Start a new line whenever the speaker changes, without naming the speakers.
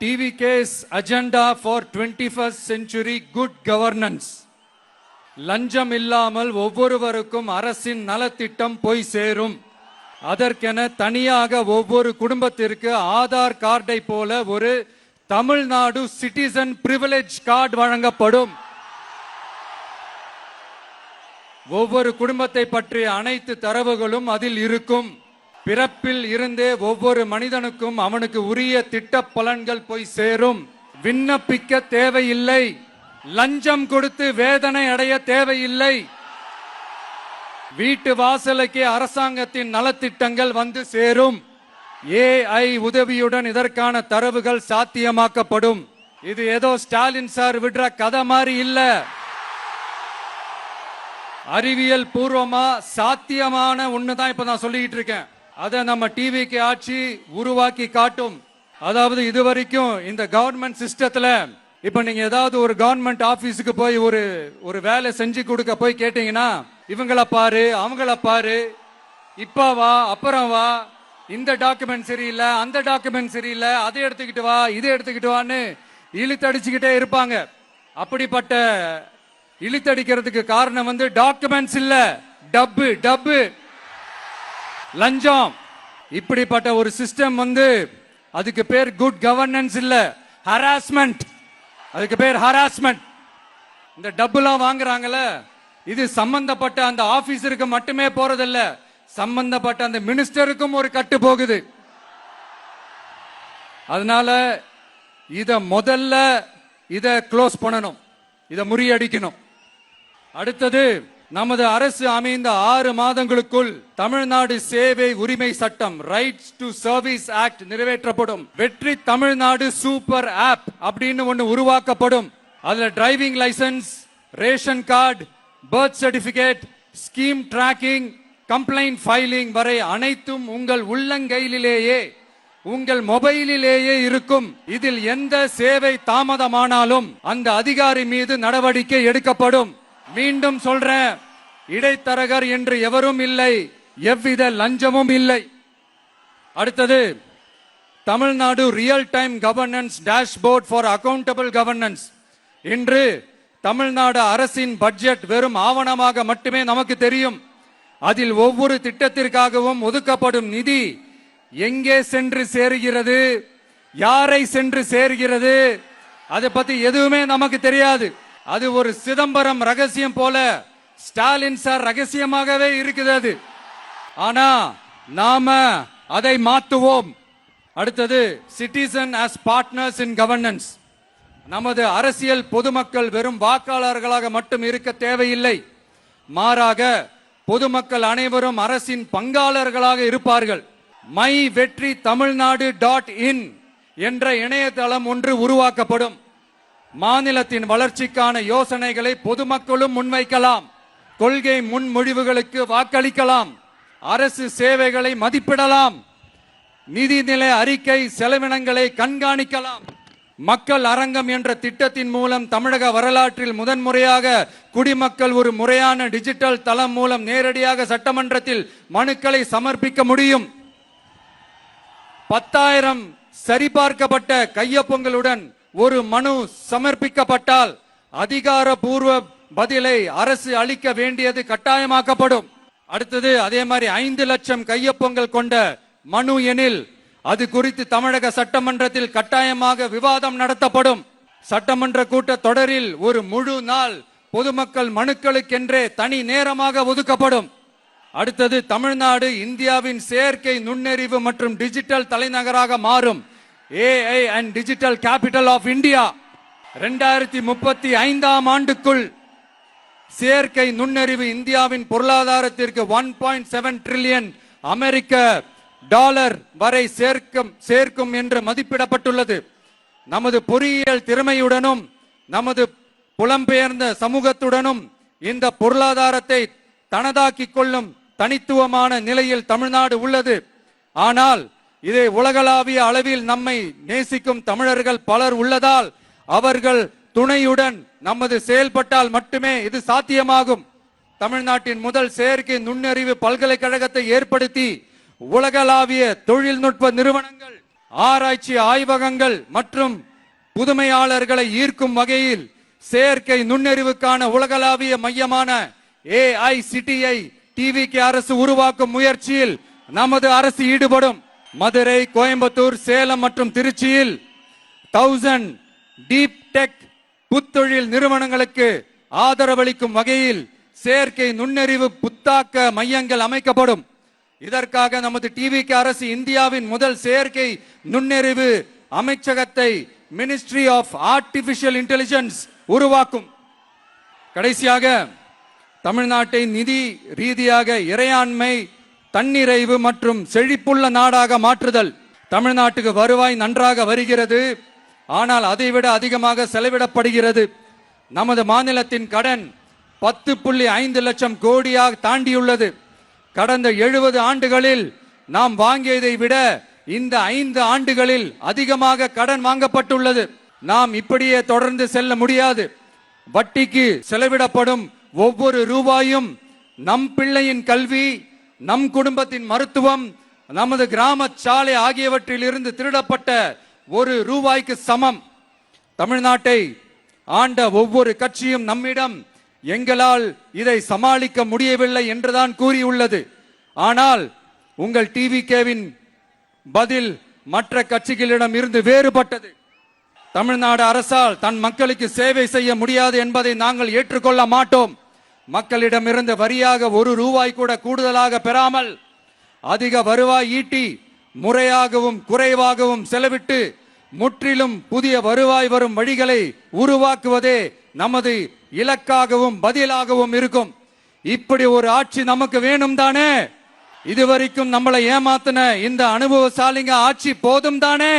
TVK's agenda for 21st century good governance. லஞ்சம் இல்லாமல் ஒவ்வொருவருக்கும் அரசின் நலத்திட்டம் போய் சேரும். அதற்கென தனியாக ஒவ்வொரு குடும்பத்திற்கு ஆதார் கார்டை போல ஒரு தமிழ்நாடு சிட்டிசன் பிரிவிலேஜ் கார்டு வழங்கப்படும். ஒவ்வொரு குடும்பத்தை பற்றிய அனைத்து தரவுகளும் அதில் இருக்கும். பிறப்பில் இருந்தே ஒவ்வொரு மனிதனுக்கும் அவனுக்கு உரிய திட்ட பலன்கள் போய் சேரும். விண்ணப்பிக்க தேவையில்லை, லஞ்சம் கொடுத்து வேதனை அடைய தேவையில்லை. வீட்டு வாசலுக்கே அரசாங்கத்தின் நலத்திட்டங்கள் வந்து சேரும். AI உதவியுடன் இதற்கான தரவுகள் சாத்தியமாக்கப்படும். இது ஏதோ ஸ்டாலின் சார் விடுற கதை மாதிரி இல்ல, அறிவியல் பூர்வமா சாத்தியமான ஒண்ணுதான் இப்ப நான் சொல்லிட்டு இருக்கேன். அதை நம்ம டிவிக்கு ஆட்சி உருவாக்கி காட்டும். அதாவது இதுவரைக்கும் இந்த கவர்மெண்ட் சிஸ்டத்துல இப்ப நீங்க ஏதாவது ஒரு கவர்மெண்ட் ஆபீஸுக்கு போய் ஒரு வேலை செஞ்சு கொடுக்க போய் கேட்டீங்கன்னா, இவங்கள பாரு அவங்கள பாரு, இப்ப வா அப்புறம் வா, இந்த டாக்குமெண்ட் சரியில்லை அந்த டாக்குமெண்ட் சரியில்லை, அதை எடுத்துக்கிட்டு வா இதை எடுத்துக்கிட்டு வான்னு இழுத்தடிச்சுக்கிட்டே இருப்பாங்க. அப்படிப்பட்ட இழுத்தடிக்கிறதுக்கு காரணம் டாக்குமெண்ட்ஸ் இல்ல, டப்பு லஞ்சம். இப்படிப்பட்ட ஒரு சிஸ்டம் அதுக்கு பேர் குட் கவர்னன்ஸ் இல்ல, ஹராஸ்மெண்ட். அதுக்கு பேர் ஹராஸ்மெண்ட். இந்த டப்புலாம் வாங்குறாங்கல்ல, இது சம்பந்தப்பட்ட அந்த ஆபீசருக்கு மட்டுமே போறதில்ல, சம்பந்தப்பட்ட அந்த மினிஸ்டருக்கும் ஒரு கட்டு போகுது. அதனால முதல்ல இத க்ளோஸ் பண்ணணும், இத முறியடிக்கணும். அடுத்தது, நமது அரசு அமைந்த 6 மாதங்களுக்குள் தமிழ்நாடு சேவை உரிமை சட்டம் ரைட்ஸ் டு சர்வீஸ் ஆக்ட் நிறைவேற்றப்படும். வெற்றி தமிழ்நாடு சூப்பர் ஆப் அப்படின்னு ஒன்னு உருவாக்கப்படும். அதுல driving licence, ration card, birth certificate, scheme tracking, complaint filing வரை அனைத்தும் உங்கள் உள்ளங்கையிலேயே உங்கள் மொபைலிலேயே இருக்கும். இதில் எந்த சேவை தாமதமானாலும் அந்த அதிகாரி மீது நடவடிக்கை எடுக்கப்படும். மீண்டும் சொல்றேன், இடைத்தரகர் என்று எவரும் இல்லை, எவ்வித லஞ்சமும் இல்லை. அடுத்தது, Tamil Nadu real time governance dashboard for accountable governance. இன்று தமிழ்நாடு அரசின் பட்ஜெட் வெறும் ஆவணமாக மட்டுமே நமக்கு தெரியும். அதில் ஒவ்வொரு திட்டத்திற்காகவும் ஒதுக்கப்படும் நிதி எங்கே சென்று சேருகிறது, யாரை சென்று சேர்கிறது, அதை பத்தி எதுவுமே நமக்கு தெரியாது. அது ஒரு சிதம்பரம் ரகசியம் போல ஸ்டாலின் சார் ரகசியமாகவே இருக்குது. ஆனா நாம அதை மாற்றுவோம். அடுத்தது, சிட்டிசன் as பார்ட்னர்ஸ் இன் கவர்னன்ஸ். நமது அரசியல் பொதுமக்கள் வெறும் வாக்காளர்களாக மட்டும் இருக்க தேவையில்லை, மாறாக பொதுமக்கள் அனைவரும் அரசின் பங்காளர்களாக இருப்பார்கள். மை வெற்றி தமிழ்நாடு .in என்ற இணையதளம் ஒன்று உருவாக்கப்படும். மாநிலத்தின் வளர்ச்சிக்கான யோசனைகளை பொதுமக்களும் முன்வைக்கலாம், கொள்கை முன்மொழிவுகளுக்கு வாக்களிக்கலாம், அரசு சேவைகளை மதிப்பிடலாம், நிதிநிலை அறிக்கை செலவினங்களை கண்காணிக்கலாம். மக்கள் அரங்கம் என்ற திட்டத்தின் மூலம் தமிழக வரலாற்றில் முதன்முறையாக குடிமக்கள் ஒரு முறையான டிஜிட்டல் தளம் மூலம் நேரடியாக சட்டமன்றத்தில் மனுக்களை சமர்ப்பிக்க முடியும். 10,000 சரிபார்க்கப்பட்ட கையொப்பங்களுடன் ஒரு மனு சமர்ப்பிக்கப்பட்டால் அதிகாரப்பூர்வ பதிலை அரசு அளிக்க வேண்டியது கட்டாயமாக்கப்படும். அடுத்தது, அதே மாதிரி 5 லட்சம் கையொப்பங்கள் கொண்ட மனு எனில் அது குறித்து தமிழக சட்டமன்றத்தில் கட்டாயமாக விவாதம் நடத்தப்படும். சட்டமன்ற கூட்ட தொடரில் ஒரு முழு நாள் பொதுமக்கள் மனுக்களுக்கென்றே தனி நேரமாக ஒதுக்கப்படும். அடுத்தது, தமிழ்நாடு இந்தியாவின் செயற்கை நுண்ணறிவு மற்றும் டிஜிட்டல் தலைநகராக மாறும். AI and Digital Capital of India. 2035ஆம் ஆண்டுக்குள் செயற்கை நுண்ணறிவு இந்தியாவின் பொருளாதாரத்திற்கு 1.7 டிரில்லியன் அமெரிக்க டாலர் வரை சேர்க்கும் என்று மதிப்பிடப்பட்டுள்ளது. நமது பொறியியல் திறமையுடனும் நமது புலம்பெயர்ந்த சமூகத்துடனும் இந்த பொருளாதாரத்தை தனதாக்கிக் கொள்ளும் தனித்துவமான நிலையில் தமிழ்நாடு உள்ளது. ஆனால் இதை உலகளாவிய அளவில் நம்மை நேசிக்கும் தமிழர்கள் பலர் உள்ளதால் அவர்கள் துணையுடன் நமது செயல்பட்டால் மட்டுமே இது சாத்தியமாகும். தமிழ்நாட்டின் முதல் செயற்கை நுண்ணறிவு பல்கலைக்கழகத்தை ஏற்படுத்தி உலகளாவிய தொழில்நுட்ப நிறுவனங்கள் ஆராய்ச்சி ஆய்வகங்கள் மற்றும் புதுமையாளர்களை ஈர்க்கும் வகையில் செயற்கை நுண்ணறிவுக்கான உலகளாவிய மையமான AICTI டிவிகே அரசு உருவாக்கும் முயற்சியில் நமது அரசு ஈடுபடும். மதுரை, கோயம்புத்தூர், சேலம் மற்றும் திருச்சியில் 1000 டீப் டெக் புத்தொழில் நிறுவனங்களுக்கு ஆதரவளிக்கும் வகையில் செயற்கை நுண்ணறிவு புத்தாக்க மையங்கள் அமைக்கப்படும். இதற்காக நமது டிவிகே அரசு இந்தியாவின் முதல் செயற்கை நுண்ணறிவு அமைச்சகத்தை மினிஸ்ட்ரி ஆஃப் ஆர்டிபிஷியல் இன்டெலிஜென்ஸ் உருவாக்கும். கடைசியாக தமிழ்நாட்டை நிதி ரீதியாக இறையாண்மை, தன்னிறைவு மற்றும் செழிப்புள்ள நாடாக மாற்றுதல். தமிழ்நாட்டுக்கு வருவாய் நன்றாக வருகிறது, ஆனால் அதைவிட அதிகமாக செலவிடப்படுகிறது. நமது மாநிலத்தின் கடன் 10.5 லட்சம் கோடியாக தாண்டியுள்ளது. கடந்த 70 ஆண்டுகளில் நாம் வாங்கியதை விட இந்த 5 ஆண்டுகளில் அதிகமாக கடன் வாங்கப்பட்டுள்ளது. நாம் இப்படியே தொடர்ந்து செல்ல முடியாது. வட்டிக்கு செலவிடப்படும் ஒவ்வொரு ரூபாயும் நம் பிள்ளையின் கல்வி, நம் குடும்பத்தின் மருத்துவம், நமது கிராம சாலை ஆகியவற்றில் இருந்து திருடப்பட்ட ஒரு ரூபாய்க்கு சமம். தமிழ்நாட்டை ஆண்ட ஒவ்வொரு கட்சியும் நம்மிடம் எங்களால் இதை சமாளிக்க முடியவில்லை என்றுதான் கூறியுள்ளது. ஆனால் உங்கள் டிவிகேவின் பதில் மற்ற கட்சிகளிடம் இருந்து வேறுபட்டது. தமிழ்நாடு அரசால் தன் மக்களுக்கு சேவை செய்ய முடியாது என்பதை நாங்கள் ஏற்றுக்கொள்ள மாட்டோம். மக்களிடமிருந்து வரியாக ஒரு ரூபாய் கூட கூடுதலாக பெறாமல் அதிக வருவாய் ஈட்டி முறையாகவும் குறைவாகவும் செலவிட்டு முற்றிலும் புதிய வருவாய் வரும் வழிகளை உருவாக்குவதே நமது இலக்காகவும் பதிலாகவும் இருக்கும். இப்படி ஒரு ஆட்சி நமக்கு வேணும் தானே? இதுவரைக்கும் நம்மளை ஏமாத்தின இந்த அனுபவசாலிங்க ஆட்சி போதும் தானே?